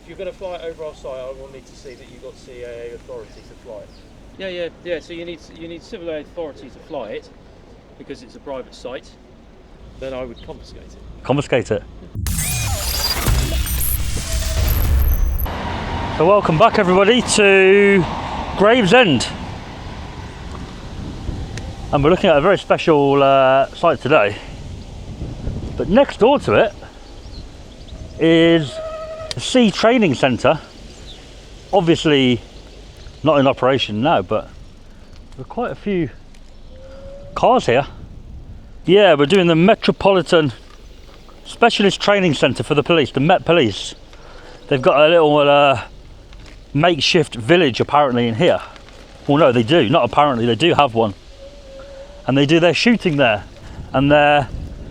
if you're going to fly it over our site, I will need to see that you've got CAA authority to fly it. Yeah. So you need civil authority to fly it because it's a private site. Then I would confiscate it. Confiscate it. So welcome back everybody to Gravesend. And we're looking at a very special site today. But next door to it is the Sea Training Centre. Obviously not in operation now, but there are quite a few cars here. Yeah, we're doing the Metropolitan Specialist Training Centre for the police, the Met Police. They've got a little makeshift village apparently in here. Well, no, they do, not apparently, they do have one. And they do their shooting there and their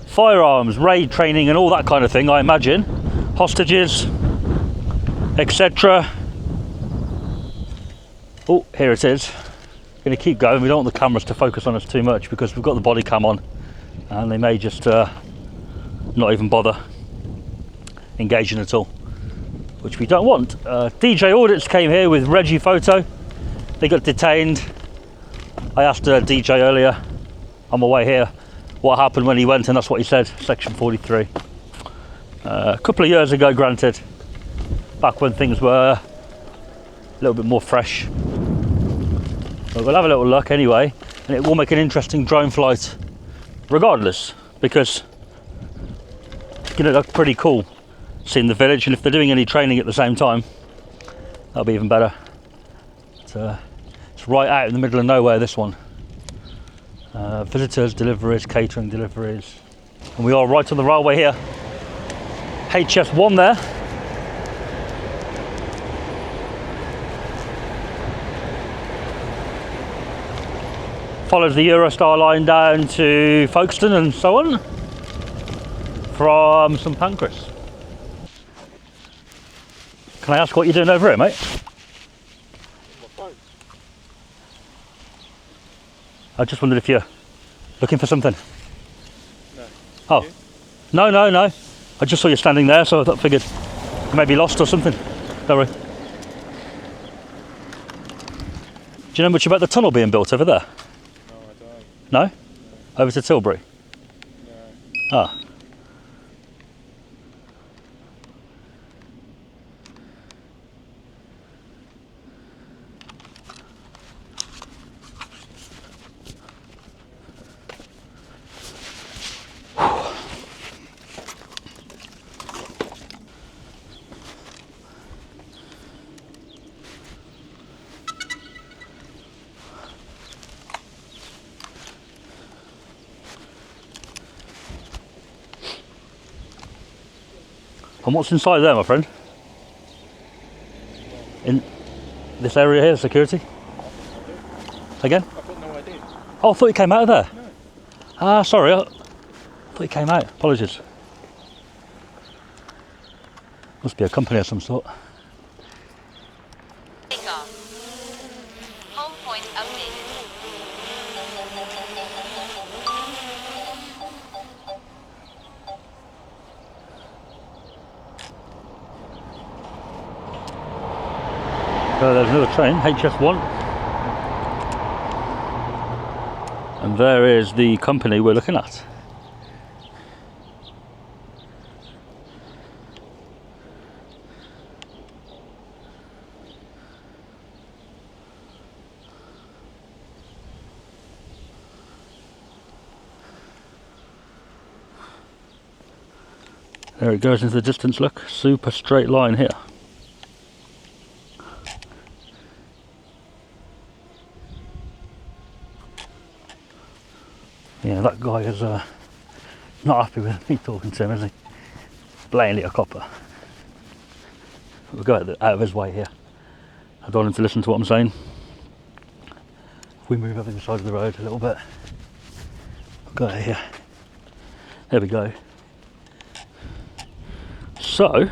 firearms, raid training and all that kind of thing, I imagine. Hostages, etc. Oh, here it is. Going to keep going. We don't want the cameras to focus on us too much because we've got the body cam on and they may just not even bother engaging at all, which we don't want. DJ Audits came here with Reggie Photo. They got detained. I asked DJ earlier on my way here what happened when he went, and that's what he said, section 43. A couple of years ago, granted, back when things were a little bit more fresh. But we'll have a little look anyway, and it will make an interesting drone flight regardless, because it's going to look pretty cool seeing the village, and if they're doing any training at the same time, that'll be even better. It's right out in the middle of nowhere, this one. Visitors, deliveries, catering deliveries, and we are right on the railway here. HS1 there. Follows the Eurostar line down to Folkestone and so on from St Pancras. Can I ask what you're doing over here, mate? I just wondered if you're looking for something. No. Oh. You? No. I just saw you standing there, so I figured you may be lost or something. Don't worry. Do you know much about the tunnel being built over there? No, I don't. No? Over to Tilbury? No. Ah. And what's inside there, my friend? In this area here, security? Again? I've got no idea. Oh, I thought you came out of there. No. Ah, sorry. I thought you came out. Apologies. Must be a company of some sort. Take off. Home point updated. So there's another train, HS1. And there is the company we're looking at. There it goes into the distance, look, super straight line here. Yeah, that guy is not happy with me talking to him, is he? Blatantly a copper. We'll go out of his way here. I don't want him to listen to what I'm saying. If we move over the side of the road a little bit, we'll go out here. There we go. So,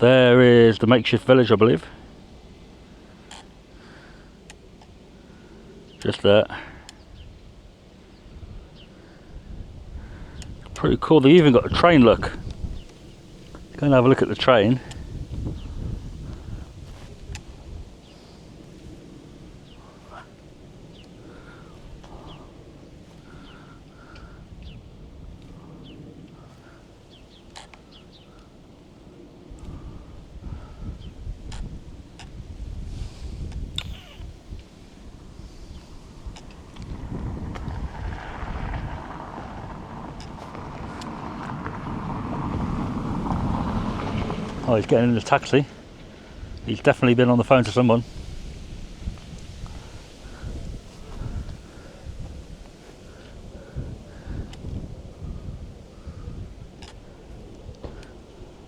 there is the makeshift village, I believe. Just there. Pretty cool. They even got a train look. Go and have a look at the train. Oh, he's getting in the taxi. He's definitely been on the phone to someone.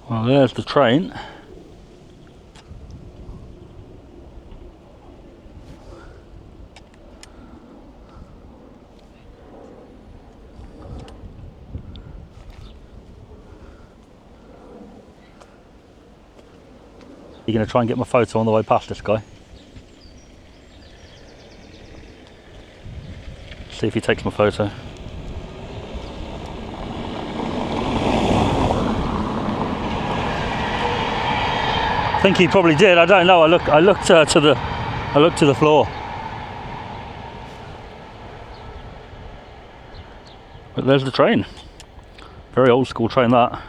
Well, there's the train. You're going to try and get my photo on the way past this guy. See if he takes my photo. I think he probably did. I don't know. I looked to the floor. But there's the train. Very old school train, that.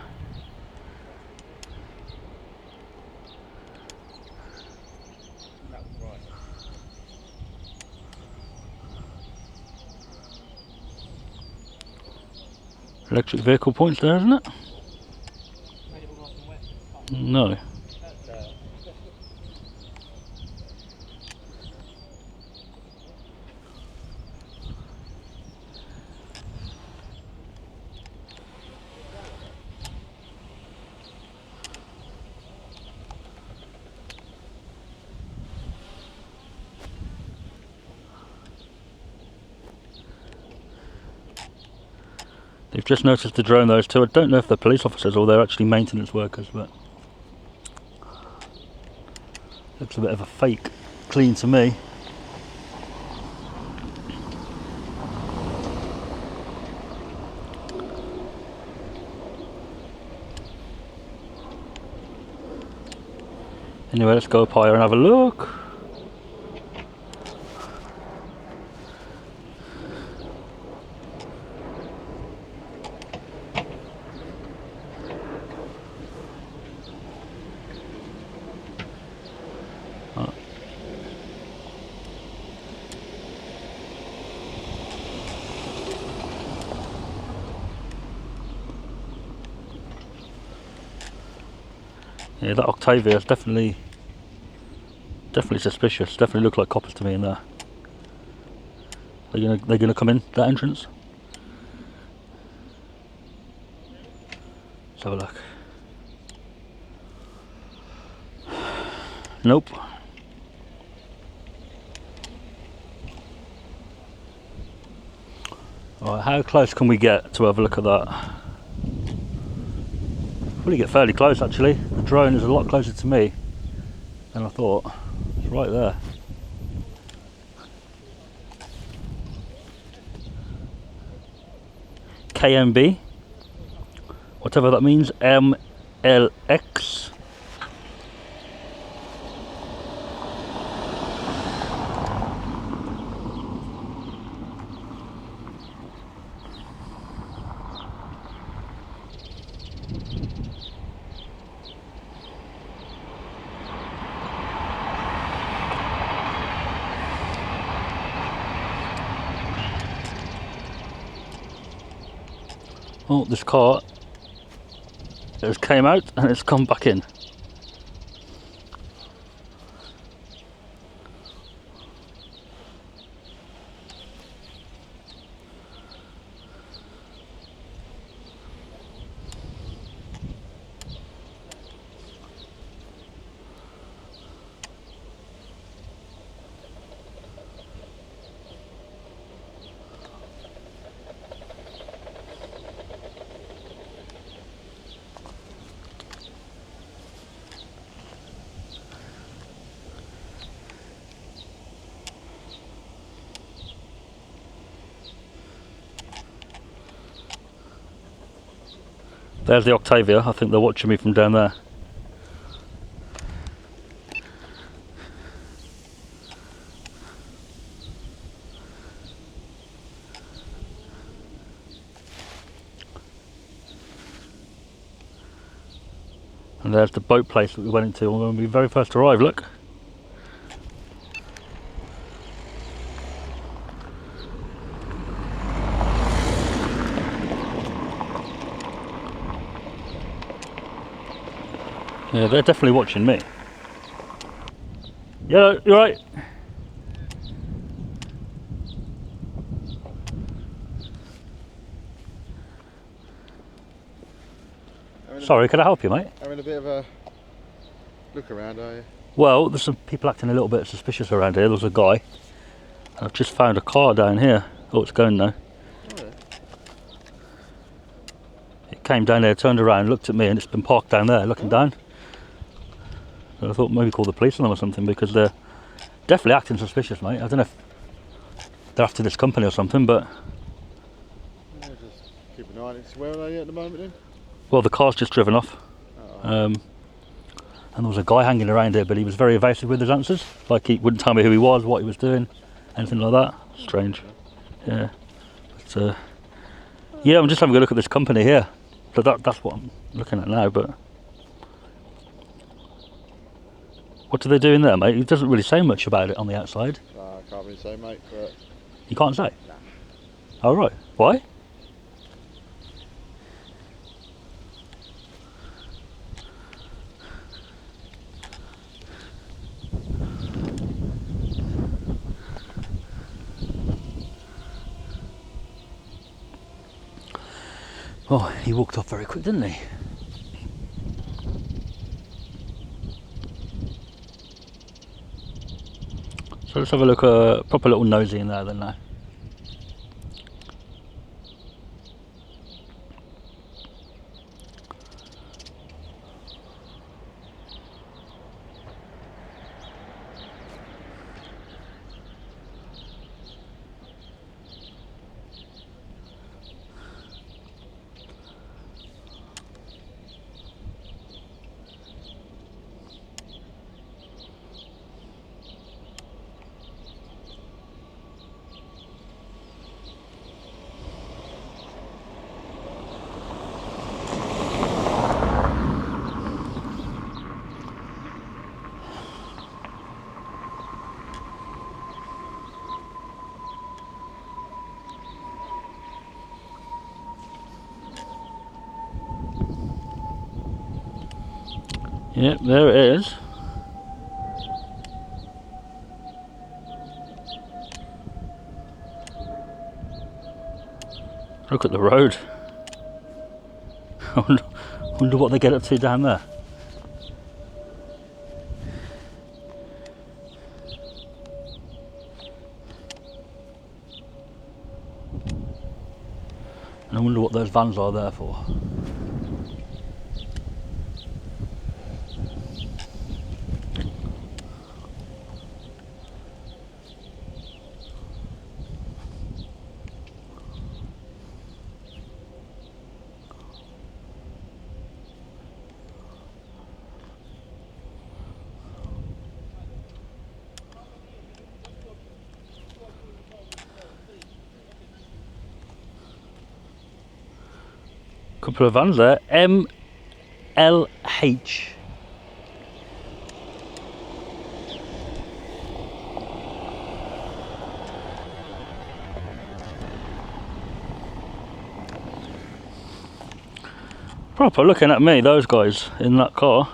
Electric vehicle points there, isn't it? No. They've just noticed the drone, those two. I don't know if they're police officers or they're actually maintenance workers, but looks a bit of a fake clean to me. Anyway, let's go up higher and have a look. Yeah, that Octavia is definitely suspicious. Definitely look like coppers to me in there. They're gonna come in that entrance. Let's have a look. Nope. Alright, how close can we get to have a look at that? Probably get fairly close actually. The drone is a lot closer to me than I thought. It's right there. KMB, whatever that means. MLX. Oh, this car has came out and it's come back in. There's the Octavia. I think they're watching me from down there. And there's the boat place that we went into when we very first arrived, look. Yeah, they're definitely watching me. Yeah, you're right. Sorry, could I help you, mate? Having a bit of a look around, are you? Well, there's some people acting a little bit suspicious around here. There's a guy. I've just found a car down here. Oh, it's going now. Oh, yeah. It came down there, turned around, looked at me, and it's been parked down there, looking down. So I thought maybe call the police on them or something, because they're definitely acting suspicious, mate. I don't know if they're after this company or something, but... Yeah, just keep an eye on it. So where are they at the moment then? Well, the car's just driven off. Oh. And there was a guy hanging around here, but he was very evasive with his answers. Like, he wouldn't tell me who he was, what he was doing, anything like that. Strange. Yeah. But, yeah, I'm just having a look at this company here. So that's what I'm looking at now, but... What do they do in there, mate? It doesn't really say much about it on the outside. I can't really say, mate, but... You can't say? Nah. Oh, right. Why? Oh, he walked off very quick, didn't he? So let's have a look, proper little nosy in there then now. Yep, there it is. Look at the road. I wonder what they get up to down there. And I wonder what those vans are there for. Couple of vans there. MLH. Proper looking at me, those guys in that car.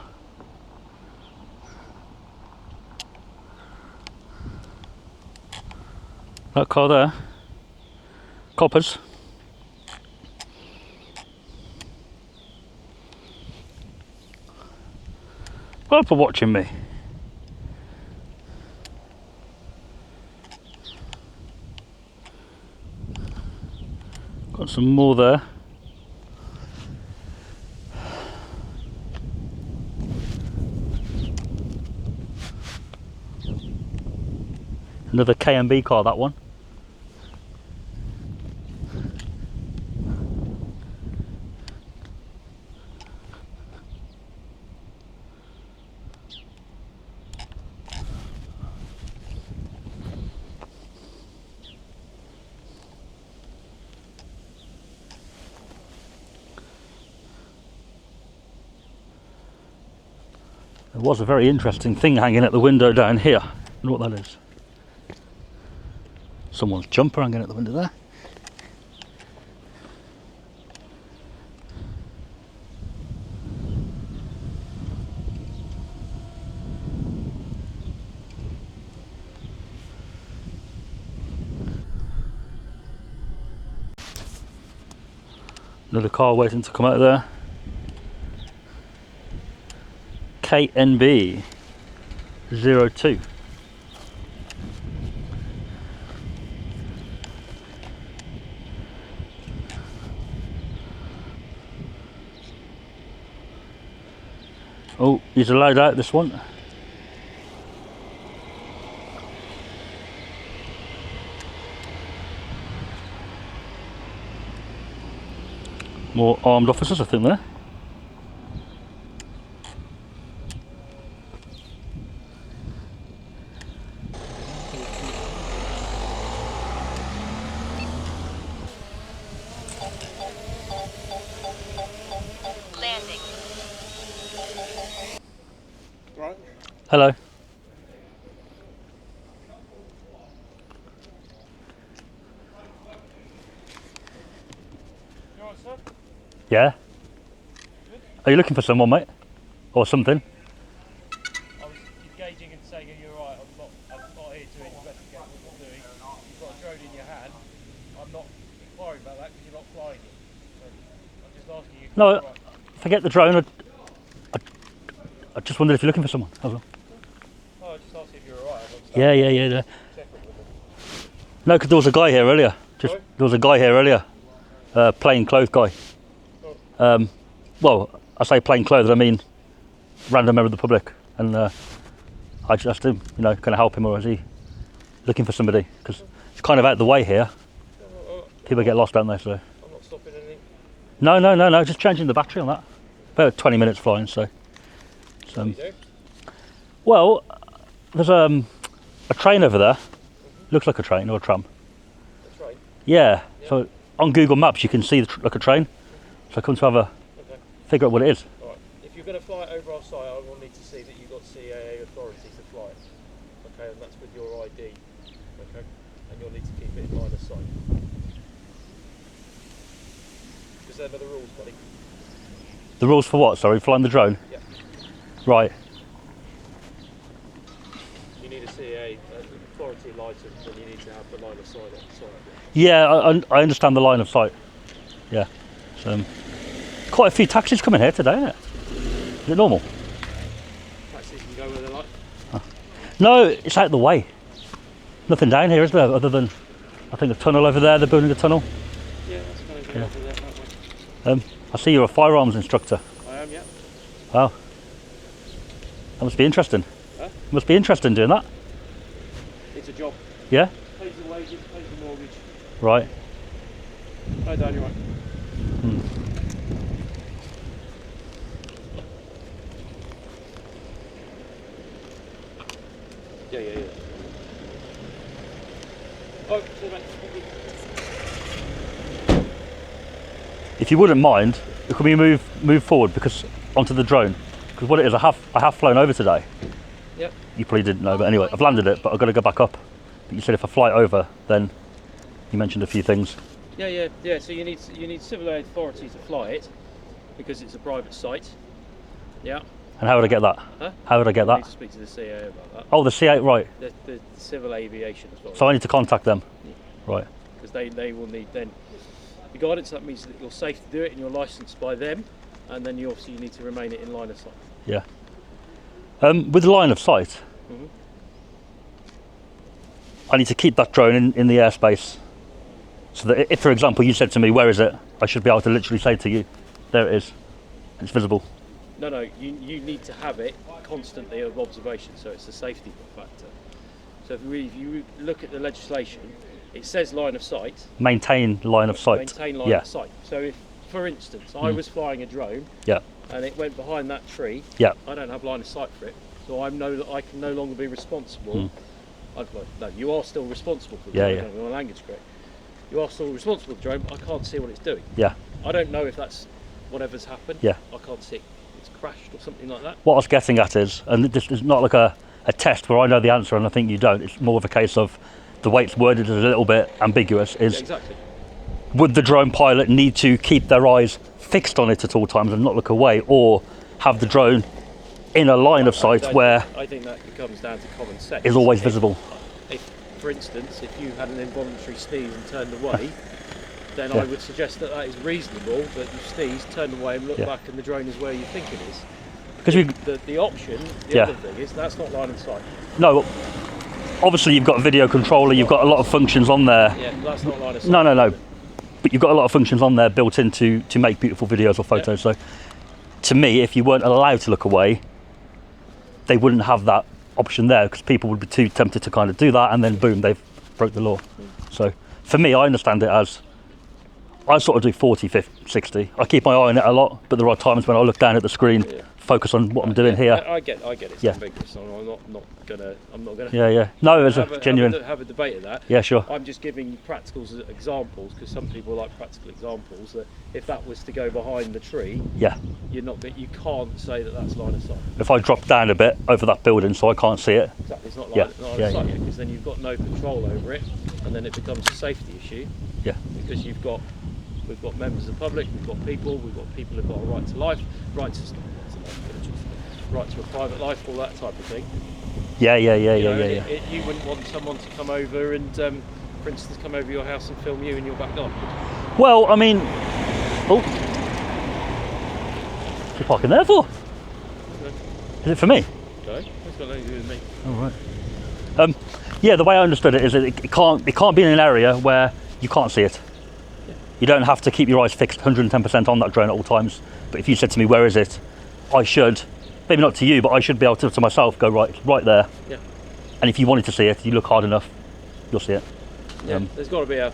That car there. Coppers. Proper watching me. Got some more there. Another K&B car, that one. There was a very interesting thing hanging at the window down here. I wonder what that is. Someone's jumper hanging at the window there. Another car waiting to come out of there. KNB 02. Oh, he's allowed out, this one. More armed officers, I think, there. Landing. Right. Hello. You alright, sir? Yeah? Are you looking for someone, mate? Or something? I was engaging and saying, are you alright? I'm not here to investigate what you're doing. You've got a drone in your hand. I'm not inquiring about that because you're not flying it. So I'm just asking you if No, you're alright. forget the drone. I just wondered if you're looking for someone. That was all. Oh, I just asked you if you're alright. Yeah. Check it with them. No, because there was a guy here earlier. Sorry? There was a guy here earlier. Plain clothes guy. Well, I say plain clothes, I mean random member of the public. And I just asked him, you know, can I help him, or is he looking for somebody? Because it's kind of out the way here. People get lost, don't they? So. I'm not stopping anything. No, just changing the battery on that. About 20 minutes flying, so. What do you do? Well, there's a train over there. Looks like a train or a tram. That's right. Yeah. So on Google Maps you can see like a train. So I come to have a Okay. figure out what it is. Alright. If you're going to fly it over our site, I will need to see that you've got CAA authority to fly it. Okay, and that's with your ID. Okay, and you'll need to keep it in line of sight. Because they're the rules, buddy. The rules for what? Sorry, flying the drone. Yeah. Right. You need a CAA authority license, and you need to have the line of sight on site. Yeah, I understand the line of sight. Yeah. So, quite a few taxis coming here today, isn't it? Is it normal? Taxis can go where they like. No, it's out the way. Nothing down here, is there? Other than, I think, a tunnel over there. They're building a tunnel. Yeah, that's going to go Yeah. over there that way. I see you're a firearms instructor. I am, yeah. Wow. That must be interesting. Huh? Must be interesting doing that. It's a job. Yeah. Pays the wages, pays the mortgage. Right. Hi, Dan, you're right. Yeah. Oh, see you, mate. Thank you. If you wouldn't mind, could we move forward because onto the drone? Because what it is, I have flown over today. Yep. You probably didn't know, but anyway, I've landed it, but I've got to go back up. But you said if I fly it over, then you mentioned a few things. Yeah. So you need civil authority to fly it because it's a private site. Yeah. And how would I get that? Huh? How would I get You need that? to speak to the CAA about that. Oh, the CA, right. The civil aviation as well. So I need to contact them. Right. Because they will need then the guidance. That means that you're safe to do it and you're licensed by them, and then you obviously need to remain it in line of sight. Yeah. With the line of sight, Mhm. I need to keep that drone in the airspace. So that if, for example, you said to me, where is it? I should be able to literally say to you, there it is. It's visible. No, you need to have it constantly of observation, so it's a safety factor. So if you look at the legislation, it says line of sight. Maintain line of sight. Maintain line of sight. So if, for instance, I was flying a drone Yeah. and it went behind that tree, Yeah. I don't have line of sight for it, so I know that I can no longer be responsible. No, you are still responsible for the Yeah, drone. yeah. I don't know my language correct. You are still responsible for the drone, but I can't see what it's doing. Yeah. I don't know if that's whatever's happened. Yeah. I can't see. it's crashed or something like that. What I was getting at is, and this is not like a test where I know the answer and I think you don't, it's more of a case of the way it's worded is a little bit ambiguous, is Yeah, exactly. would the drone pilot need to keep their eyes fixed on it at all times and not look away, or have the drone in a line of sight where I think that comes down to common sense. is always visible? If, for instance, if you had an involuntary sneeze and turned away, then I would suggest that is reasonable, that you sneeze, turn away and look back and the drone is where you think it is. Because the option, the other thing is, that's not line of sight. No, obviously you've got a video controller, you've got a lot of functions on there. Yeah, that's not line of sight. No. But you've got a lot of functions on there built in to make beautiful videos or photos. So to me, if you weren't allowed to look away, they wouldn't have that option there, because people would be too tempted to kind of do that, and then boom, they've broke the law. So for me, I understand it as, I sort of do 40, 50, 60. I keep my eye on it a lot, but there are times when I look down at the screen, focus on what I'm doing here. I get it's ambiguous. I'm not gonna. Yeah. No, it's a genuine. Have a debate of that. Yeah, sure. I'm just giving practical examples, because some people like practical examples. That if that was to go behind the tree, you can't say that that's line of sight. If I drop down a bit over that building, so I can't see it. Exactly, it's not line of sight, because then you've got no control over it, and then it becomes a safety issue. Yeah. Because we've got members of the public, we've got people who've got a right to life, right to a private life, all that type of thing. Yeah. You wouldn't want someone to come over and, for instance, come over your house and film you in your back garden. Well, I mean, what's you parking there for? Okay. Is it for me? No, it's got nothing to do with me. Oh, right. Yeah, the way I understood it is that it can't be in an area where you can't see it. You don't have to keep your eyes fixed 110% on that drone at all times. But if you said to me, where is it? I should, maybe not to you, but I should be able to myself go right there. Yeah. And if you wanted to see it, you look hard enough, you'll see it. Yeah. There's got to be an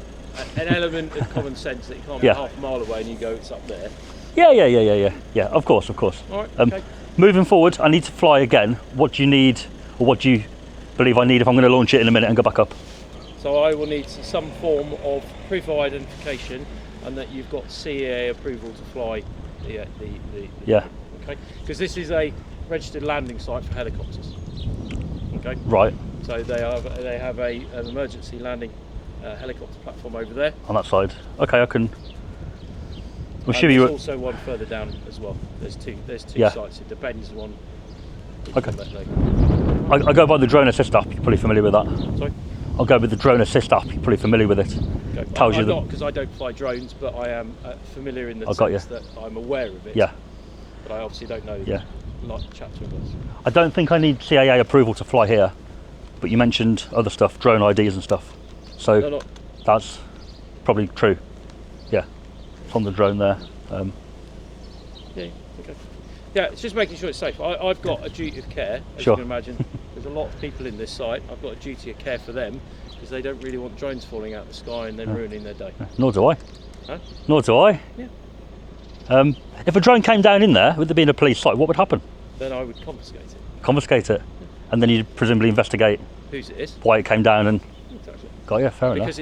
element of common sense that you can't be half a mile away and you go, it's up there. Yeah. Of course. All right. Okay. Moving forward, I need to fly again. What do you need, or what do you believe I need if I'm going to launch it in a minute and go back up? So I will need some form of proof of identification, and that you've got CAA approval to fly the okay, because this is a registered landing site for helicopters. Okay. Right. So they have an emergency landing helicopter platform over there on that side. Okay, I can. I'm sure there's also one further down as well. There's two sites. It depends on. Okay. I go by the drone assist app. You're probably familiar with that. Sorry. I'll go with the drone assist app. You're probably familiar with it. Okay. Tells you not, because I don't fly drones, but I am familiar in the sense that I'm aware of it. Yeah. But I obviously don't know. Like the chapter of us. I don't think I need CAA approval to fly here, but you mentioned other stuff, drone IDs and stuff. So that's probably true. Yeah, it's on the drone there. Okay. Yeah, it's just making sure it's safe. I've got a duty of care, as you can imagine. There's a lot of people in this site. I've got a duty of care for them, because they don't really want drones falling out of the sky and then ruining their day. Nor do I. Huh? Nor do I. Yeah. If a drone came down in there, with there being a police site, what would happen? Then I would confiscate it. Confiscate it? Yeah. And then you'd presumably investigate whose it is, why it came down and... Exactly. Got you, fair enough. Because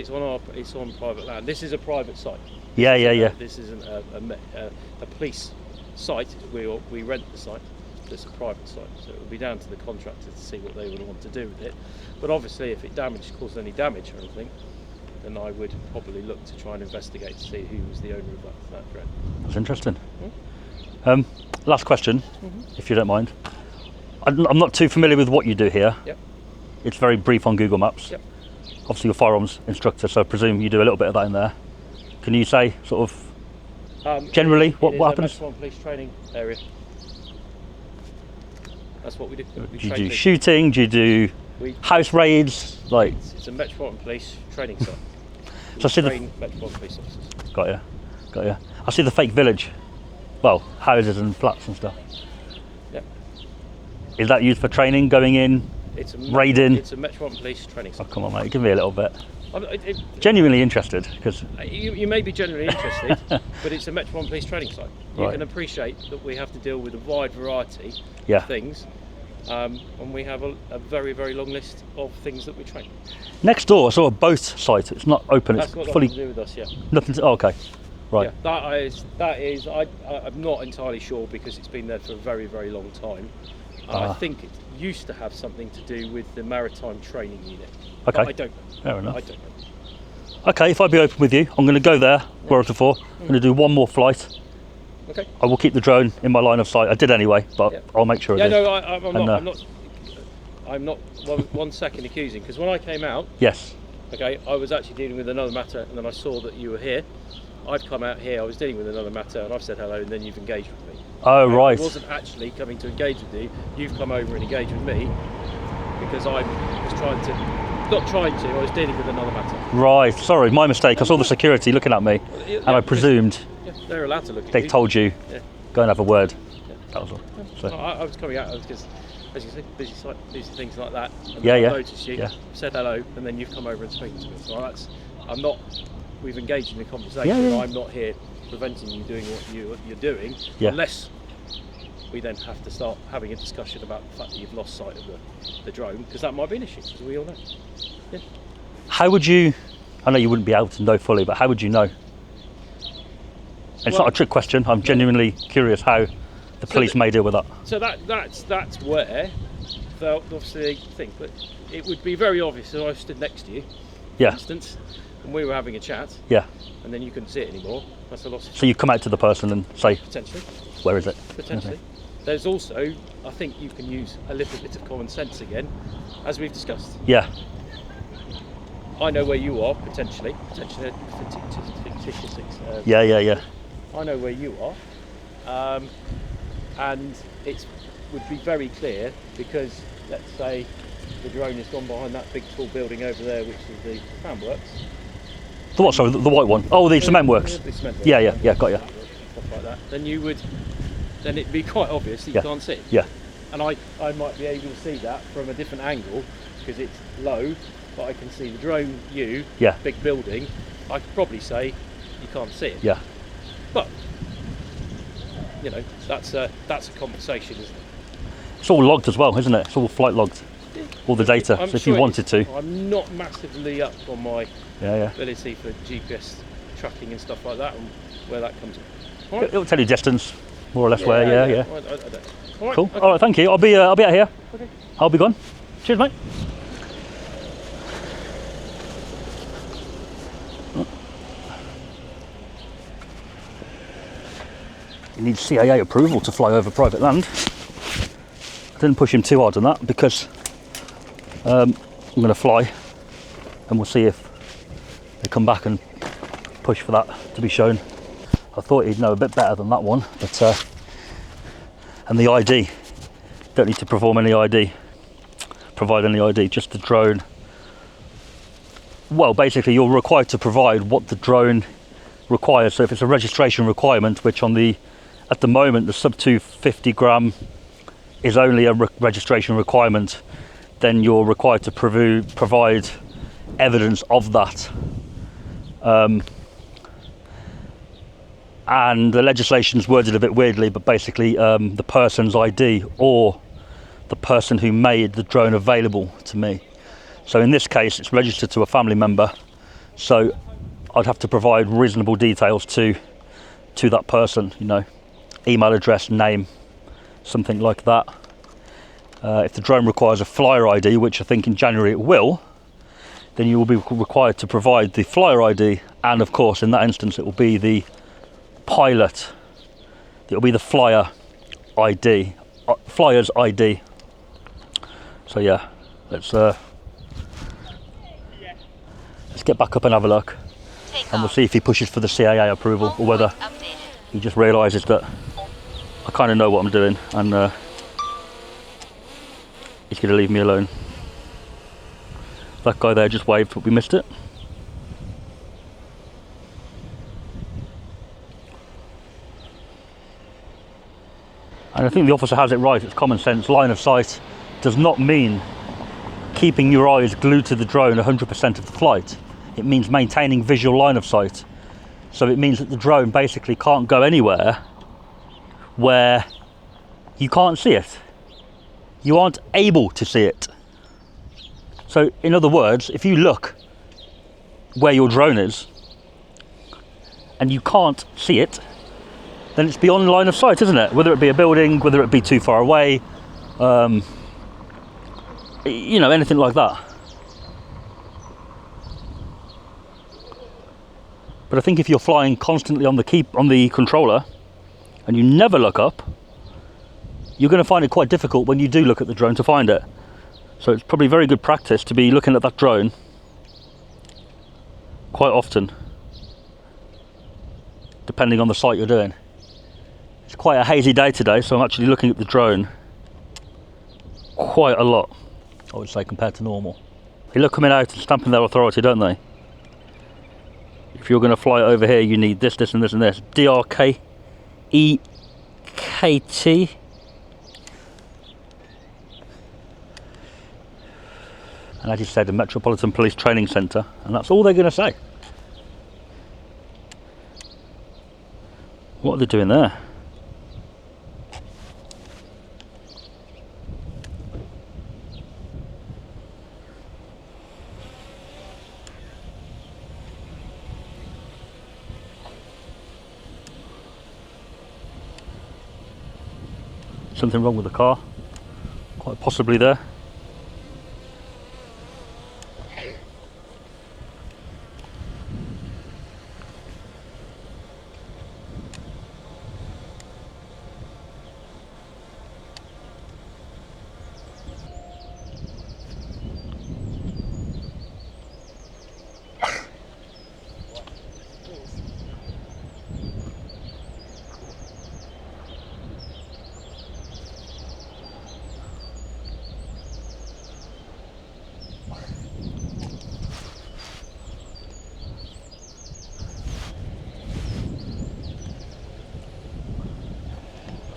it's on private land. This is a private site. Yeah. This isn't a police site. We rent the site. It's a private site, so it will be down to the contractor to see what they would want to do with it. But obviously, if it caused any damage or anything, then I would probably look to try and investigate to see who was the owner of that drone. That's interesting. Last question, if you don't mind. I'm not too familiar with what you do here. Yep. It's very brief on Google Maps. Yep. Obviously, you're a firearms instructor, so I presume you do a little bit of that in there. Can you say, sort of, generally, what happens? It's a Police training area. That's what we do. Do you do shooting? Do you do house raids? Like it's a Metropolitan Police training site. So I see train Metropolitan Police officers. Got you. I see the fake village. Well, houses and flats and stuff. Yeah. Is that used for training, going in, raiding? It's a Metropolitan Police training site. Oh, come on, mate, give me a little bit. Genuinely interested, because you may be genuinely interested, but it's a Metropolitan Police training site. You can appreciate that we have to deal with a wide variety of things, and we have a very, very long list of things that we train. Next door, I saw a boat site. It's not open. That's it's got fully nothing to do with us, Nothing to. Oh, okay. Right. Yeah, that is. I'm not entirely sure because it's been there for a very, very long time. I think it used to have something to do with the Maritime Training Unit. Okay. But I don't know. Fair enough. I don't know. Okay, if I be open with you, I'm going to go there, where I was before. I'm going to do one more flight. Okay. I will keep the drone in my line of sight. I did anyway, but I'll make sure it is. No, I'm not 1 second accusing, because when I came out, Yes. okay, I was actually dealing with another matter, and then I saw that you were here. I've come out here, I was dealing with another matter, and I've said hello, and then you've engaged with me. Oh, right. I wasn't actually coming to engage with you. You've come over and engaged with me because I was I was dealing with another matter. Right, sorry, my mistake. I saw the security looking at me, and I presumed they're allowed to look at they you. told you, go and have a word. Yeah. That was all. So. I was coming out because, as you say, busy things like that. And Yeah, I yeah. noticed you, said hello, and then you've come over and spoken to me. So we've engaged in a conversation. Yeah, yeah. I'm not here preventing you doing what you're doing, unless we then have to start having a discussion about the fact that you've lost sight of the drone, because that might be an issue, as we all know. Yeah. How would you, I know you wouldn't be able to know fully, but how would you know? It's not a trick question. I'm genuinely curious how the police may deal with that. So that's where they'll obviously think, but it would be very obvious if I stood next to you, for instance, and we were having a chat, and then you couldn't see it anymore. That's a loss. So you come out to the person and say, potentially, where is it? Potentially. Okay. There's also, I think you can use a little bit of common sense again, as we've discussed. Yeah. I know where you are, potentially fictitious. Yeah. I know where you are, and it would be very clear because, let's say, the drone has gone behind that big tall building over there, which is the tram works. The what? Sorry, the white one. Oh, the cement works. The cement works. Yeah, got you. Stuff like that. Then it'd be quite obvious that you can't see it. Yeah. And I might be able to see that from a different angle because it's low, but I can see the drone, big building. I could probably say you can't see it. Yeah. But that's a conversation, isn't it? It's all logged as well, isn't it? It's all flight logged. All the data. So if you wanted to. I'm not massively up on my Yeah. ability for GPS tracking and stuff like that, and where that comes in. It'll tell you distance, more or less where. Yeah. I don't. All right, cool. okay. All right, thank you. I'll be out here. Okay. I'll be gone. Cheers, mate. You need CAA approval to fly over private land. I didn't push him too hard on that because I'm going to fly and we'll see if they come back and push for that to be shown. I thought he'd know a bit better than that one, but and the ID, don't need to provide any ID, just the drone. Well, basically you're required to provide what the drone requires. So if it's a registration requirement, which at the moment the sub 250 gram is only a registration requirement, then you're required to provide evidence of that. And the legislation's worded a bit weirdly, but basically the person's ID or the person who made the drone available to me. So in this case, it's registered to a family member, so I'd have to provide reasonable details to that person, email address, name, something like that. If the drone requires a flyer ID, which I think in January it will, then you will be required to provide the flyer ID, and of course in that instance it will be the pilot, it will be the flyer ID, flyer's ID. So yeah, let's get back up and have a look, and we'll see if he pushes for the CAA approval or whether he just realises that I kind of know what I'm doing and he's going to leave me alone. That guy there just waved, but we missed it. And I think the officer has it right. It's common sense. Line of sight does not mean keeping your eyes glued to the drone 100% of the flight. It means maintaining visual line of sight. So it means that the drone basically can't go anywhere where you can't see it. You aren't able to see it. So in other words, if you look where your drone is and you can't see it, then it's beyond line of sight, isn't it? Whether it be a building, whether it be too far away, you know, anything like that. But I think if you're flying constantly on the controller and you never look up, you're going to find it quite difficult when you do look at the drone to find it. So it's probably very good practice to be looking at that drone quite often, depending on the sight you're doing. It's quite a hazy day today, so I'm actually looking at the drone quite a lot, I would say, compared to normal. They look coming out and stamping their authority, don't they? If you're going to fly over here, you need this, this and this and this. DRK, EKT. And as you said, the Metropolitan Police Training Centre, and that's all they're going to say. What are they doing there? Something wrong with the car, quite possibly there.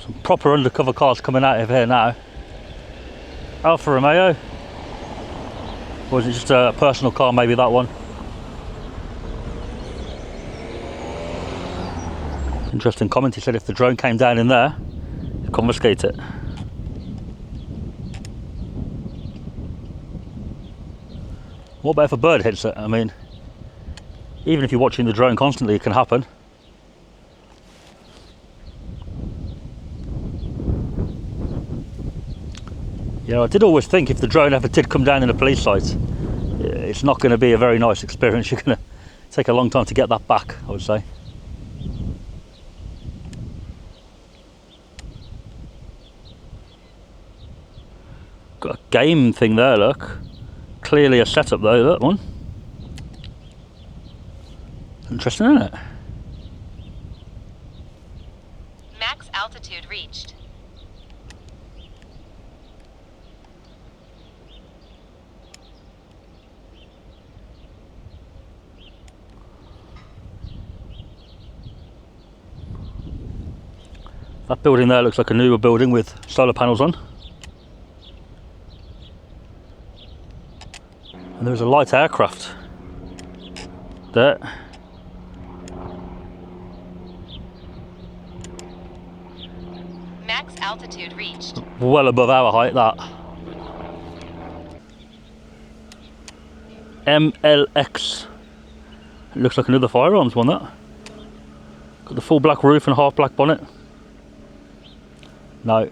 Some proper undercover cars coming out of here now. Alfa Romeo. Or is it just a personal car, maybe that one? Interesting comment, he said if the drone came down in there, he'd confiscate it. What about if a bird hits it? I mean, even if you're watching the drone constantly, it can happen. You know, I did always think if the drone ever did come down in a police site, it's not going to be a very nice experience. You're going to take a long time to get that back, I would say. Got a game thing there, look. Clearly a setup though, that one. Interesting, isn't it? Max altitude reached. That building there looks like a newer building with solar panels on. And there's a light aircraft there. Max altitude reached. Well above our height, that. MLX. It looks like another firearms one, that. Got the full black roof and half black bonnet. No.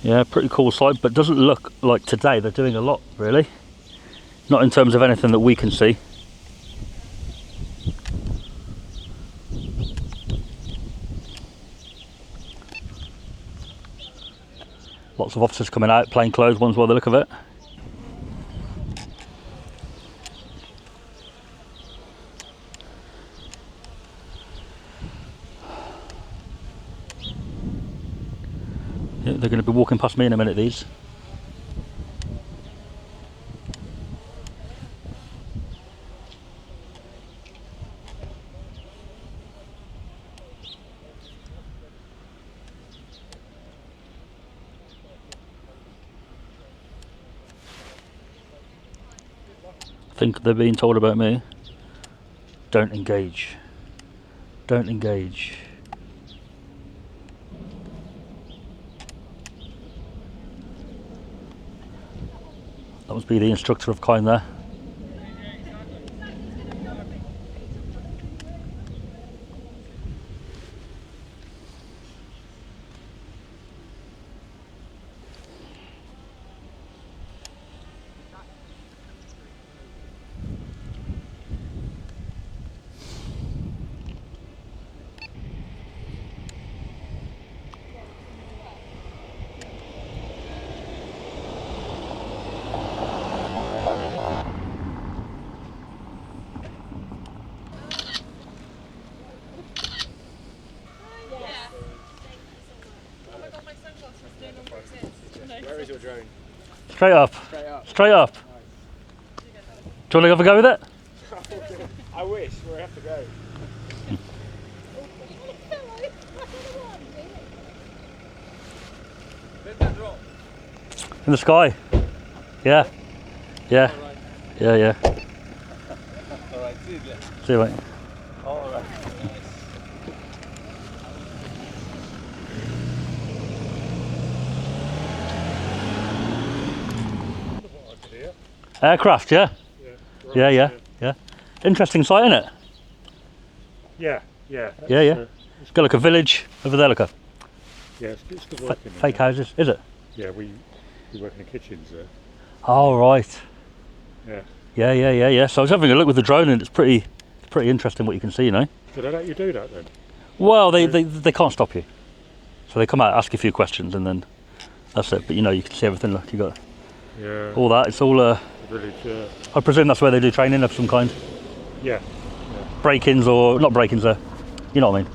Yeah, pretty cool site, but doesn't look like today they're doing a lot, really. Not in terms of anything that we can see. Lots of officers coming out, plainclothes ones by the look of it. Yeah, they're going to be walking past me in a minute, these. think they're being told about me. Don't engage. Don't engage. That must be the instructor of kind there. Where is your drone? Straight up. Straight up. Straight up. Nice. Do you want to have a go with it? I wish. We have to go. Where's that drop? In the sky. Yeah. Yeah. Yeah, yeah. Alright, see you. See you, mate. Alright. Aircraft, yeah? Yeah. Interesting sight, isn't it? Yeah. Yeah. It's got like a village over there, look up. Yeah, it's good working. Fake houses, is it? Yeah, we work in the kitchens there. Oh, right. Yeah. Yeah. So I was having a look with the drone and it's pretty interesting what you can see, you know? Do they let you do that then? Well, they can't stop you. So they come out, ask you a few questions and then that's it. But you know, you can see everything, look, you got all that. It's all, The village, I presume that's where they do training of some kind. yeah. Break-ins or, not break-ins there, you know what I mean?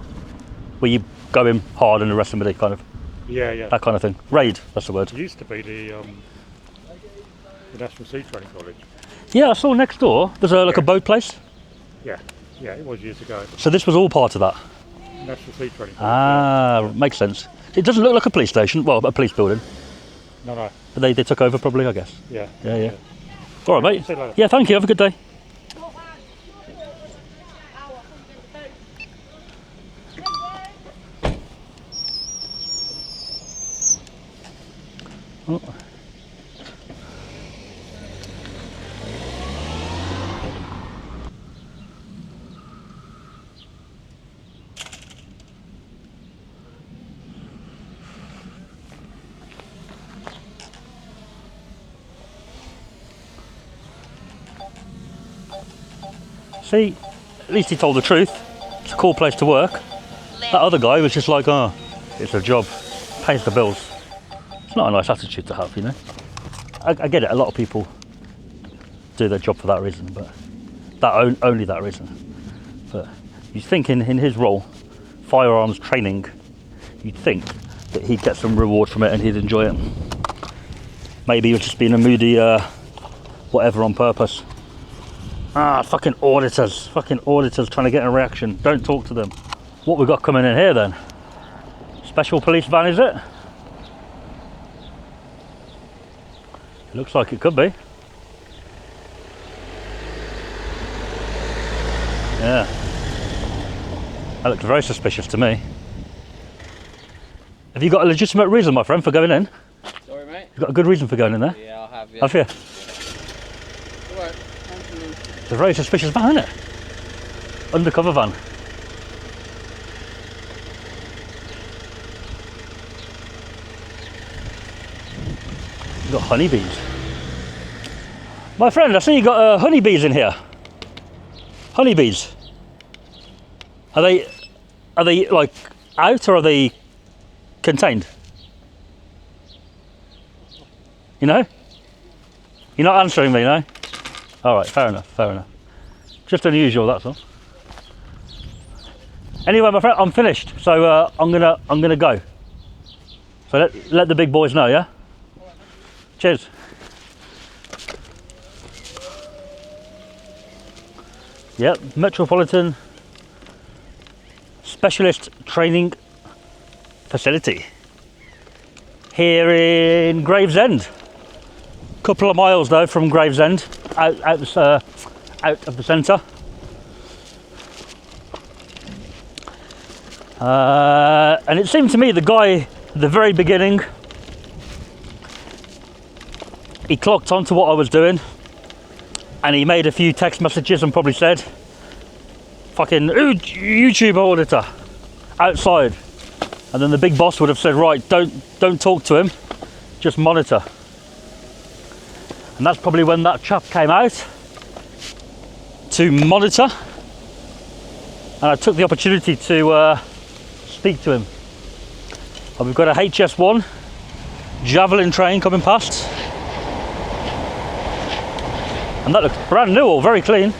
Where you go in hard and arrest somebody, kind of, Yeah. that kind of thing. Raid, that's the word. It used to be the National Sea Training College. Yeah, I saw next door, there's a boat place. Yeah, it was years ago. So this was all part of that. National Sea Training College. Ah, makes sense. It doesn't look like a police station, well, a police building. No. But they took over probably, I guess. Yeah. All right, mate. See you later. Yeah, thank you. Have a good day. Oh. See, at least he told the truth. It's a cool place to work. That other guy was just like, oh, it's a job, pays the bills. It's not a nice attitude to have, you know. I get it, a lot of people do their job for that reason, but only that reason. But you think in his role, firearms training, you'd think that he'd get some reward from it and he'd enjoy it. Maybe he was just being a moody whatever on purpose. Fucking auditors trying to get a reaction. Don't talk to them. What we got coming in here then? Special police van, is it? It looks like it could be. Yeah. That looks very suspicious to me. Have you got a legitimate reason, my friend, for going in? Sorry, mate? You've got a good reason for going in there? Yeah, I have, yeah. Have you? Alright, thank you. It's a very suspicious van, isn't it? Undercover van. You've got honeybees. My friend, I see you got honeybees in here. Honeybees. Are they like out or are they contained? You know? You're not answering me, no? All right, fair enough. Just unusual, that's all. Anyway, my friend, I'm finished, so I'm gonna go. So let the big boys know, yeah? Cheers. Yep, Metropolitan Specialist Training Facility here in Gravesend. Couple of miles though from Gravesend, out of the centre. And it seemed to me the guy at the very beginning, he clocked onto what I was doing, and he made a few text messages and probably said, "Fucking YouTube auditor," outside. And then the big boss would have said, "Right, don't talk to him, just monitor." And that's probably when that chap came out to monitor, and I took the opportunity to speak to him. And we've got a HS1 Javelin train coming past, and that looks brand new, or very clean.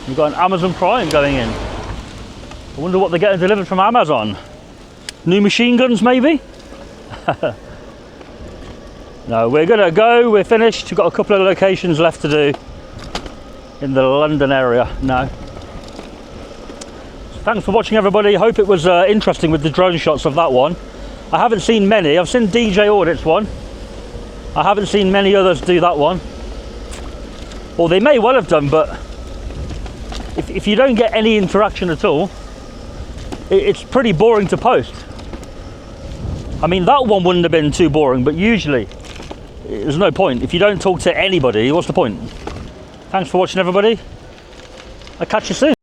We've got an Amazon Prime going in. I wonder what they're getting delivered from Amazon. New machine guns, maybe? No, we're gonna go, we're finished. We've got a couple of locations left to do in the London area now. So thanks for watching, everybody. Hope it was interesting with the drone shots of that one. I haven't seen many. I've seen DJ Audit's one. I haven't seen many others do that one. Or they may well have done, but if you don't get any interaction at all, it's pretty boring to post. I mean, that one wouldn't have been too boring, but usually there's no point. If you don't talk to anybody, what's the point? Thanks for watching, everybody. I'll catch you soon.